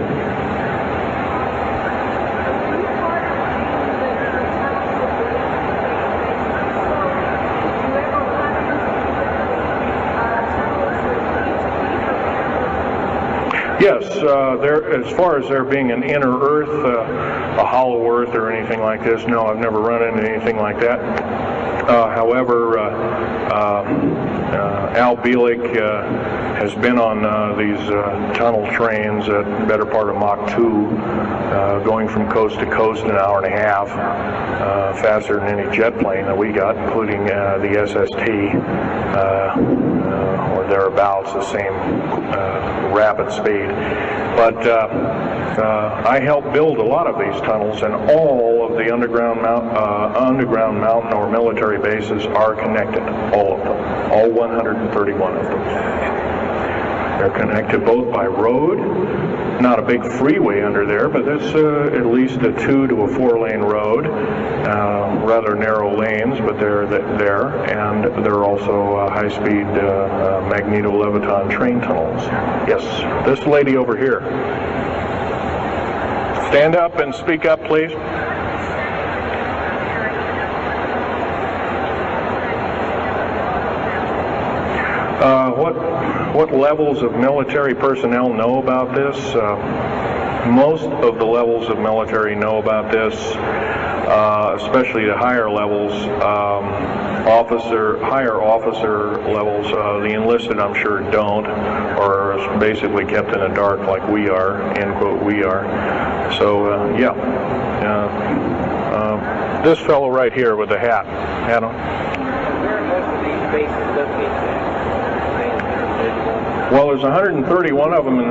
Yes, as far as there being an inner Earth, a hollow Earth, or anything like this, no, I've never run into anything like that. However, Al Bielek has been on these tunnel trains at the better part of Mach 2, going from coast to coast in an hour and a half, faster than any jet plane that we got, including the SST, or thereabouts, the same rapid speed. But I helped build a lot of these tunnels, and all of the underground mountain or military bases are connected, all of them, all 131 of them. They're connected both by road, not a big freeway under there, but it's at least a 2 to a 4 lane road, rather narrow lanes, but they're there, and there are also high-speed magneto-leviton train tunnels. Yes, this lady over here. Stand up and speak up, please. What levels of military personnel know about this? Most of the levels of military know about this, especially the higher levels, higher officer levels. The enlisted, I'm sure, don't, or is basically kept in the dark like we are, end quote, we are. So, yeah. This fellow right here with the hat on. Where are most of these bases located? Well, there's 131 of them in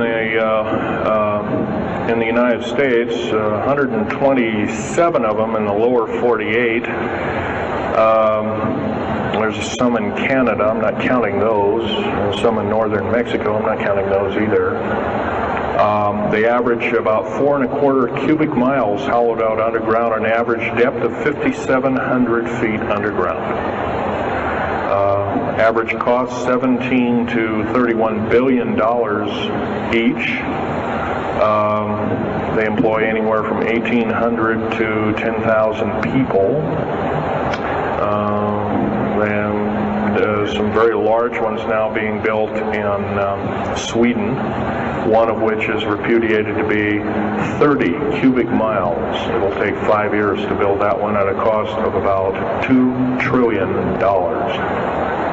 the United States, 127 of them in the lower 48. There's some in Canada, I'm not counting those. There's some in northern Mexico, I'm not counting those either. They average about 4¼ cubic miles hollowed out underground, an average depth of 5,700 feet underground. Average cost $17 to $31 billion each. They employ anywhere from 1,800 to 10,000 people. And some very large ones now being built in Sweden, one of which is repudiated to be 30 cubic miles. It'll take 5 years to build that one at a cost of about $2 trillion.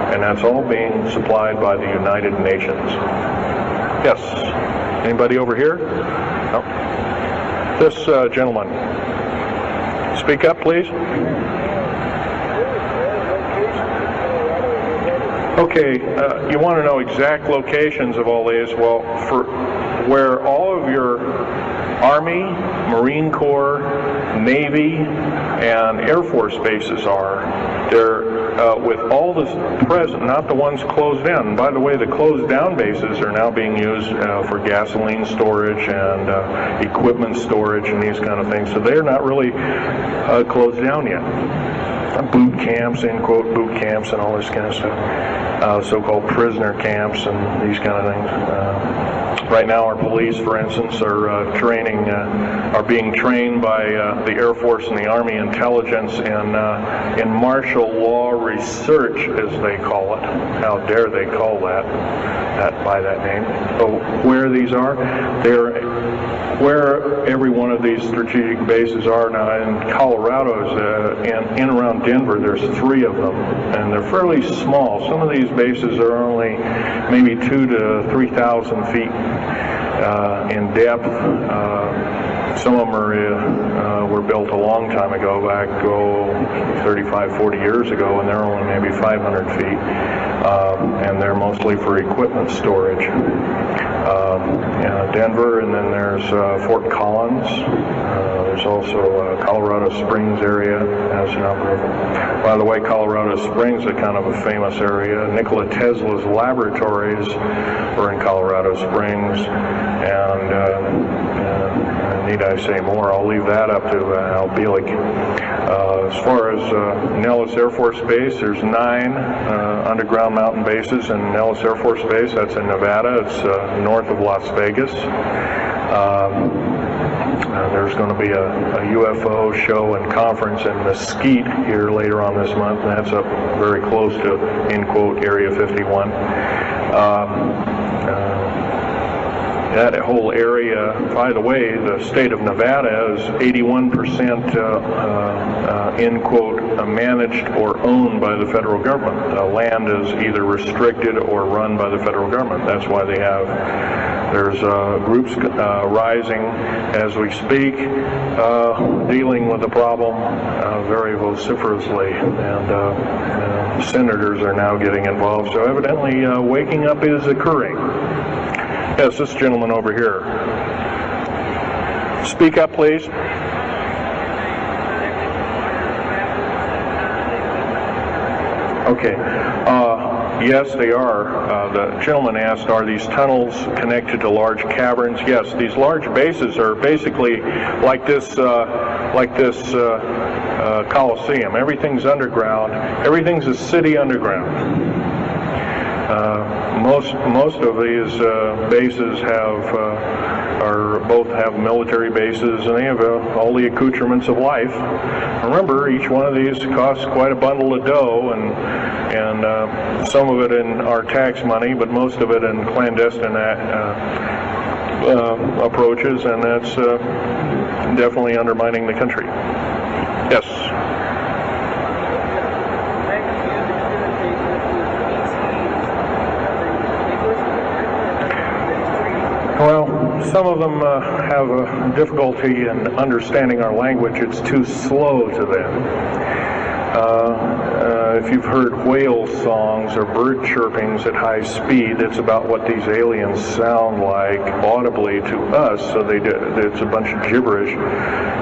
And that's all being supplied by the United Nations. Yes? Anybody over here? No? This gentleman. Speak up, please. Okay, you want to know exact locations of all these? Well, for where all of your Army, Marine Corps, Navy, and Air Force bases are, they're with all the present, not the ones closed down. And by the way, the closed down bases are now being used for gasoline storage and equipment storage and these kind of things. So they're not really closed down yet. Boot camps, end quote, boot camps and all this kind of stuff. So-called prisoner camps and these kind of things. Right now our police, for instance, are being trained by the Air Force and the Army intelligence in martial law research, as they call it. How dare they call that by that name. So where these are, where every one of these strategic bases are now. In Colorado, in around Denver, there's 3 of them, and they're fairly small. Some of these bases are only maybe 2,000 to 3,000 feet in depth. Some of them were built a long time ago, back 35, 40 years ago, and they're only maybe 500 feet, and they're mostly for equipment storage. Denver, and then there's Fort Collins. There's also Colorado Springs area has a number of them. By the way, Colorado Springs is kind of a famous area. Nikola Tesla's laboratories were in Colorado Springs, and need I say more? I'll leave that up to Al Bielek. As far as Nellis Air Force Base, there's 9 underground mountain bases in Nellis Air Force Base. That's in Nevada. It's north of Las Vegas. There's going to be a UFO show and conference in Mesquite here later on this month, and that's up very close to, end quote, Area 51. That whole area, by the way, the state of Nevada is 81% end quote, managed or owned by the federal government. Land is either restricted or run by the federal government. That's why there's groups rising as we speak, dealing with the problem very vociferously, and senators are now getting involved. So evidently waking up is occurring. Yes, this gentleman over here. Speak up, please. Okay. Yes, they are. The gentleman asked, are these tunnels connected to large caverns? Yes, these large bases are basically like this Coliseum. Everything's underground. Everything's a city underground. Most of these bases both have military bases, and they have all the accoutrements of life. Remember, each one of these costs quite a bundle of dough, and some of it in our tax money, but most of it in clandestine approaches, and that's definitely undermining the country. Yes. Well, some of them have a difficulty in understanding our language. It's too slow to them. If you've heard whale songs or bird chirpings at high speed, it's about what these aliens sound like audibly to us, so it's a bunch of gibberish.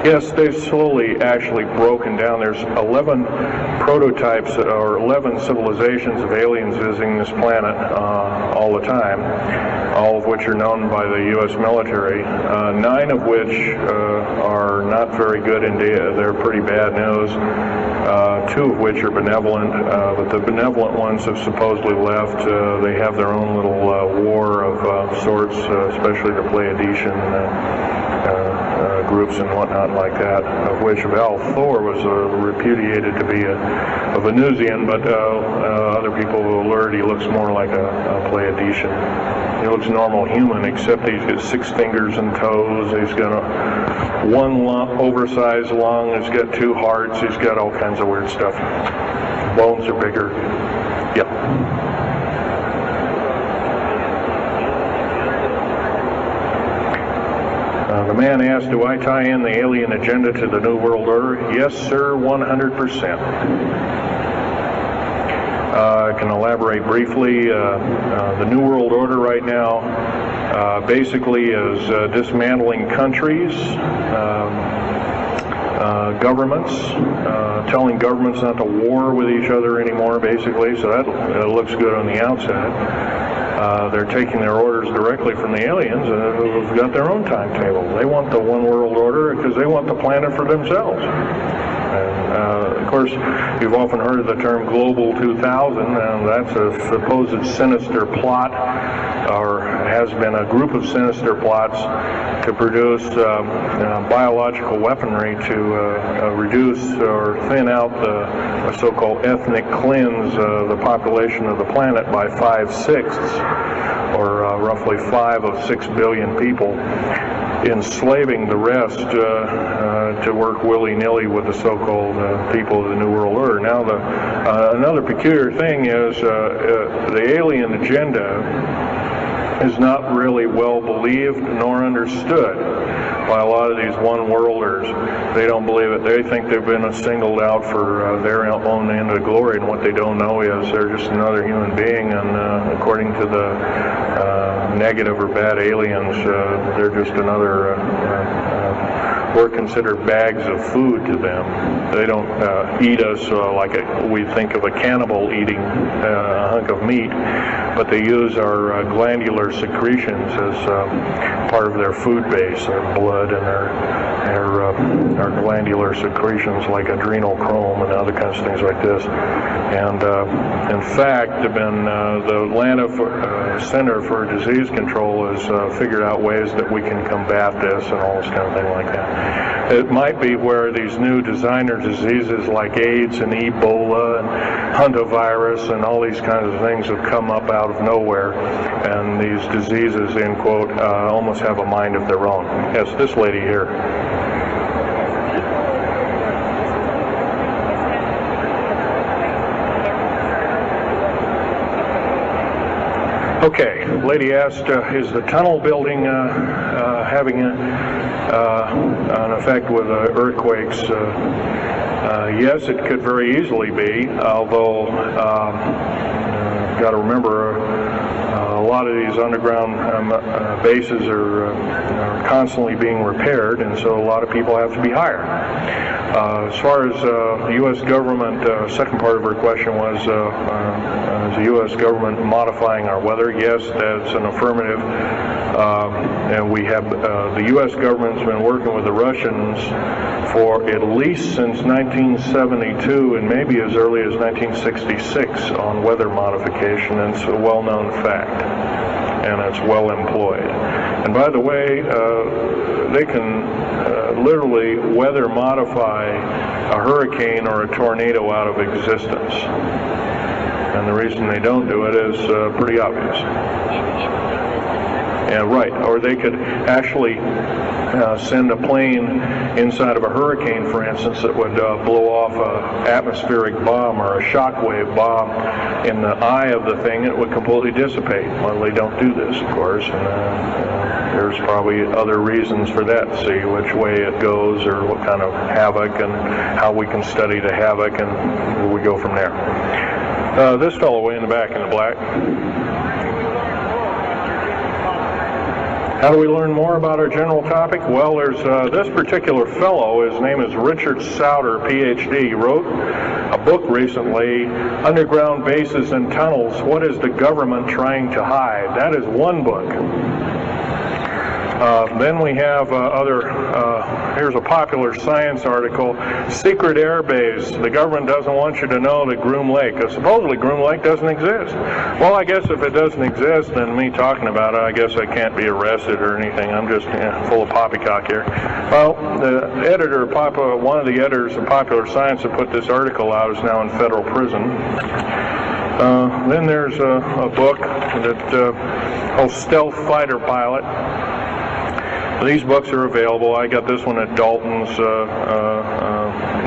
Yes, they've slowly actually broken down. There's 11 prototypes or 11 civilizations of aliens visiting this planet all the time. all of which are known by the U.S. military, 9 of which are not very good indeed. They're pretty bad news. 2 of which are benevolent, but the benevolent ones have supposedly left. They have their own little war of sorts, especially the Pleiadian groups and whatnot like that, of which Val Thor was repudiated to be a Venusian, but other people will alert he looks more like a Pleiadian. He looks normal human, except he's got 6 fingers and toes. He's got one oversized lung. He's got 2 hearts. He's got all kinds of weird stuff. Bones are bigger. Yep. The man asked, do I tie in the alien agenda to the New World Order? Yes, sir, 100%. I can elaborate briefly. The New World Order right now basically is dismantling countries, governments, telling governments not to war with each other anymore, basically, so that looks good on the outside. They're taking their orders directly from the aliens who've got their own timetable. They want the one world order because they want the planet for themselves. And, of course, you've often heard of the term Global 2000, and that's a supposed sinister plot, or has been a group of sinister plots to produce biological weaponry to reduce or thin out the so-called ethnic cleanse the population of the planet by 5/6, or roughly 5 of 6 billion people, enslaving the rest to work willy-nilly with the so-called people of the New World Order. Now, another peculiar thing is the alien agenda is not really well believed nor understood by a lot of these one-worlders. They don't believe it. They think they've been singled out for their own end of glory, and what they don't know is they're just another human being, and according to the negative or bad aliens, they're just another we're considered bags of food to them. They don't eat us like we think of a cannibal eating a hunk of meat, but they use our glandular secretions as part of their food base, their blood and our glandular secretions like adrenochrome and other kinds of things like this. And in fact, the Atlanta Center for Disease Control has figured out ways that we can combat this and all this kind of thing like that. It might be where these new designer diseases like AIDS and Ebola and hantavirus and all these kinds of things have come up out of nowhere, and these diseases, end quote, almost have a mind of their own. Yes, this lady here. Okay, lady asked, is the tunnel building having an effect with earthquakes? Yes, it could very easily be, although got to remember a lot of these underground bases are constantly being repaired, and so a lot of people have to be hired. As far as the U.S. government, second part of her question was, is the U.S. government modifying our weather? Yes, that's an affirmative. And we have, the U.S. government's been working with the Russians for at least since 1972 and maybe as early as 1966 on weather modification, and it's a well-known fact, and it's well employed. And by the way, they can literally weather modify a hurricane or a tornado out of existence. And the reason they don't do it is pretty obvious. Yeah, right. Or they could actually send a plane inside of a hurricane, for instance, that would blow off an atmospheric bomb or a shockwave bomb in the eye of the thing. It would completely dissipate. Well, they don't do this, of course, and there's probably other reasons for that. See which way it goes, or what kind of havoc, and how we can study the havoc, and we go from there. This fellow way in the back in the black. How do we learn more about our general topic? Well, there's this particular fellow, his name is Richard Souter, PhD. He wrote a book recently, Underground Bases and Tunnels, What is the Government Trying to Hide? That is one book. Then we have here's a popular science article, Secret Air Base. The government doesn't want you to know that Groom Lake, supposedly Groom Lake doesn't exist. Well, I guess if it doesn't exist, then me talking about it, I guess I can't be arrested or anything. I'm just full of poppycock here. Well, the editor, one of the editors of Popular Science that put this article out is now in federal prison. Then there's a book that called Stealth Fighter Pilot. These books are available. I got this one at Dalton's.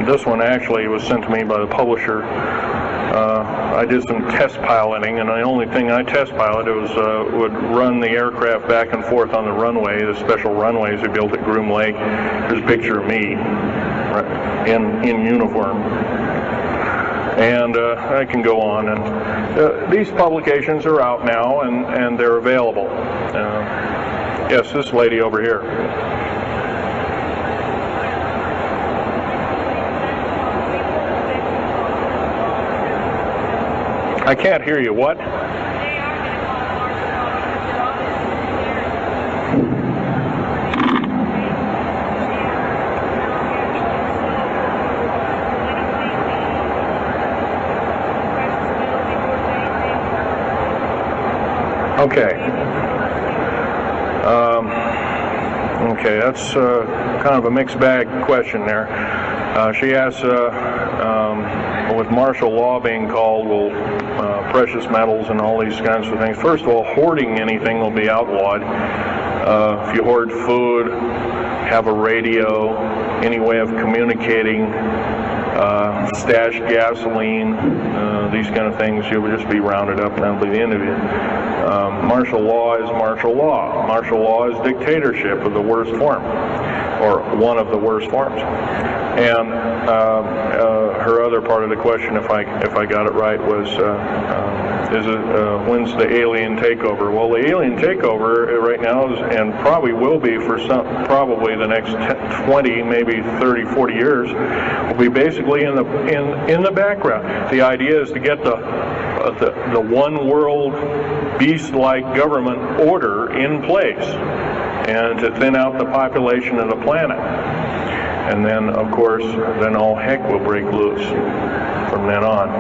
This one actually was sent to me by the publisher. I did some test piloting, and the only thing I test piloted was would run the aircraft back and forth on the runway, the special runways they built at Groom Lake. There's a picture of me in uniform. And I can go on. And these publications are out now, and they're available. Yes, this lady over here. I can't hear you. What? Okay. Okay, that's kind of a mixed bag question there. She asks, with martial law being called, will precious metals and all these kinds of things. First of all, hoarding anything will be outlawed. If you hoard food, have a radio, any way of communicating, stash gasoline, these kind of things, you will just be rounded up and that'll be the end of you. Martial law is martial law. Martial law is dictatorship of the worst form, or one of the worst forms. And her other part of the question, if I got it right, was when's the alien takeover? Well, the alien takeover right now is, and probably will be for probably the next 20, maybe 30, 40 years, will be basically in the background. The idea is to get the one world beast-like government order in place and to thin out the population of the planet. And then, of course, then all heck will break loose from then on.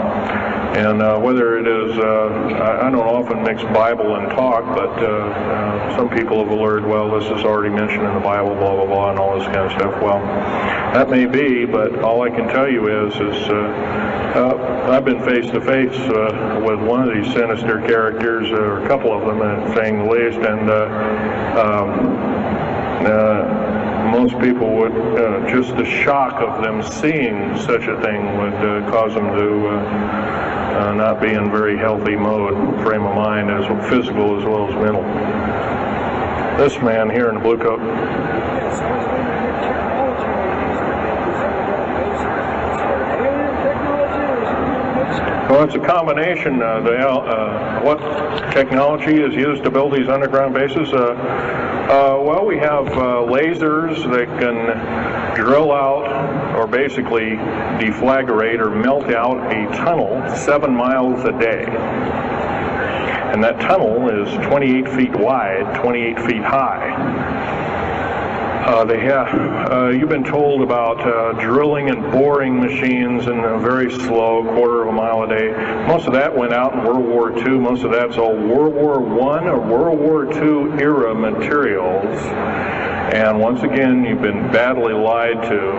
And whether it is, I don't often mix Bible and talk, but some people have learned, well, this is already mentioned in the Bible, blah, blah, blah, and all this kind of stuff. Well, that may be, but all I can tell you is I've been face to face with one of these sinister characters, or a couple of them, saying the least, and most people would, just the shock of them seeing such a thing would cause them to not be in very healthy frame of mind, as physical as well as mental. This man here in the blue coat. Well, it's a combination. What technology is used to build these underground bases? Well, we have lasers that can drill out, or basically deflagrate or melt out a tunnel 7 miles a day. And that tunnel is 28 feet wide, 28 feet high. You've been told about drilling and boring machines in a very slow, quarter of a mile a day. Most of that went out in World War II. Most of that's all World War I or World War II era materials. And once again, you've been badly lied to.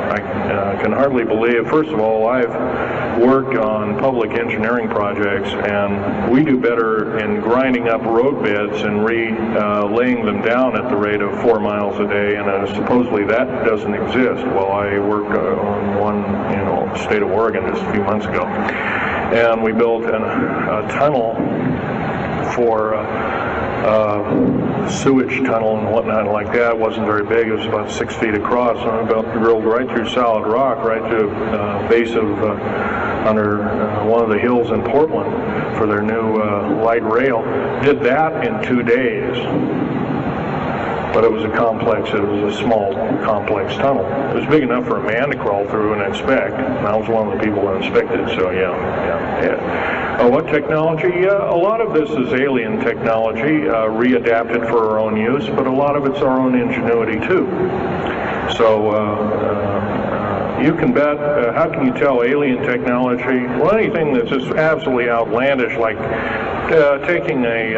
I can hardly believe, first of all, I've worked on public engineering projects, and we do better in grinding up road beds and laying them down at the rate of 4 miles a day, and supposedly that doesn't exist. Well, I worked on one in the state of Oregon just a few months ago, and we built a tunnel for sewage tunnel and whatnot like that. It wasn't very big. It was about 6 feet across, and I drilled right through solid rock, right to the base of under one of the hills in Portland for their new light rail. Did that in 2 days. but it was a small, complex tunnel. It was big enough for a man to crawl through and inspect, and I was one of the people who inspected, so yeah. What technology? A lot of this is alien technology, readapted for our own use, but a lot of it's our own ingenuity too. So you can bet, how can you tell alien technology? Well, anything that's just absolutely outlandish, like taking a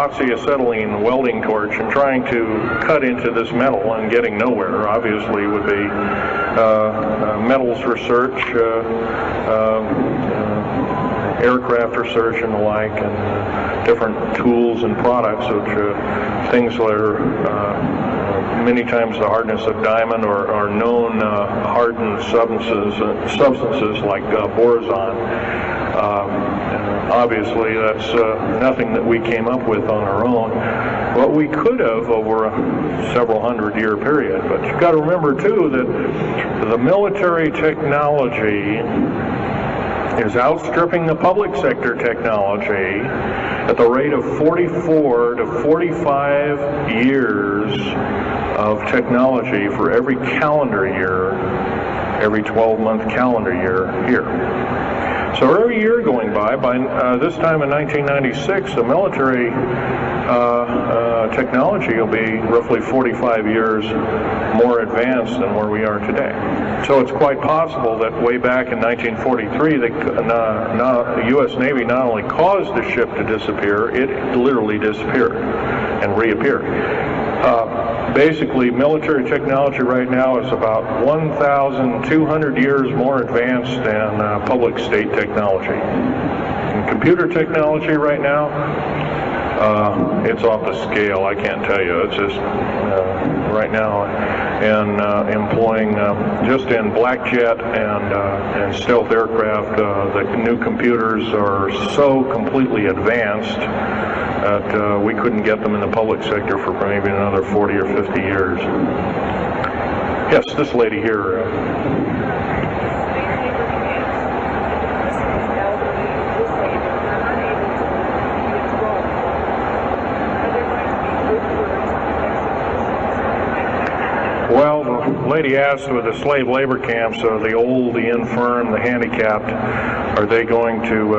oxyacetylene welding torch and trying to cut into this metal and getting nowhere, obviously, with the metals research, aircraft research and the like, and different tools and products, which things that are many times the hardness of diamond or known hardened substances like boron. Obviously, that's nothing that we came up with on our own. What we could have over a several hundred-year period. But you've got to remember, too, that the military technology is outstripping the public sector technology at the rate of 44 to 45 years of technology for every calendar year, every 12-month calendar year here. So every year going by this time in 1996, the military technology will be roughly 45 years more advanced than where we are today. So it's quite possible that way back in 1943, the U.S. Navy not only caused the ship to disappear, it literally disappeared and reappeared. Basically, military technology right now is about 1,200 years more advanced than public state technology. And computer technology right now, it's off the scale. I can't tell you. It's just right now, and employing just in black jet and stealth aircraft, the new computers are so completely advanced that we couldn't get them in the public sector for maybe another 40 or 50 years. Yes, this lady here. Well, the lady asked with the slave labor camps, the old, the infirm, the handicapped, are they going to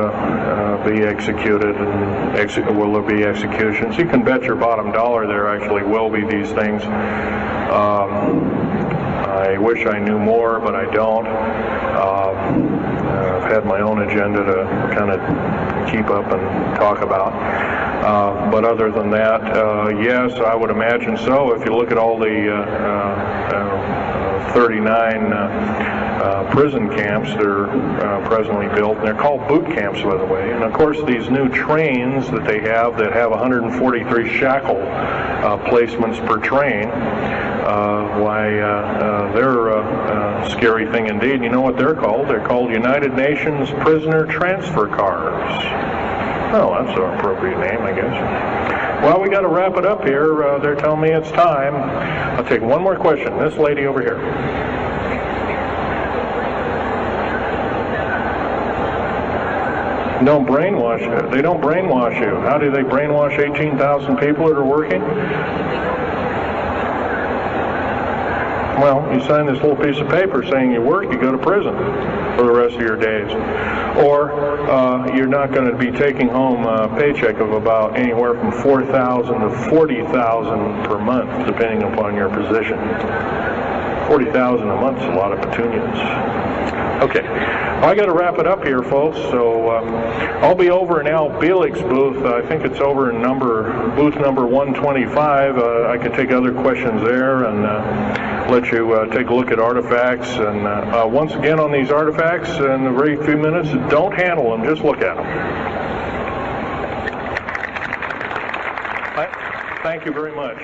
be executed, and will there be executions? You can bet your bottom dollar there actually will be these things. I wish I knew more, but I don't. I've had my own agenda to kind of keep up and talk about. But other than that, yes, I would imagine so. If you look at all the 39 prison camps that are presently built, and they're called boot camps, by the way. And of course, these new trains that they have that have 143 shackle placements per train, they're a scary thing indeed. You know what they're called? They're called United Nations Prisoner Transfer Cars. Oh, that's an appropriate name, I guess. Well, we got to wrap it up here. They're telling me it's time. I'll take one more question. This lady over here. Don't brainwash you. They don't brainwash you. How do they brainwash 18,000 people that are working? Well, you sign this little piece of paper saying you work, you go to prison for the rest of your days. Or you're not going to be taking home a paycheck of about anywhere from $4,000 to $40,000 per month, depending upon your position. $40,000 a month is a lot of petunias. Okay, well, I got to wrap it up here, folks. So I'll be over in Al Bielig's booth. I think it's over in booth number 125. I could take other questions there and let you take a look at artifacts. And once again, on these artifacts, in a very few minutes, don't handle them, just look at them. Thank you very much.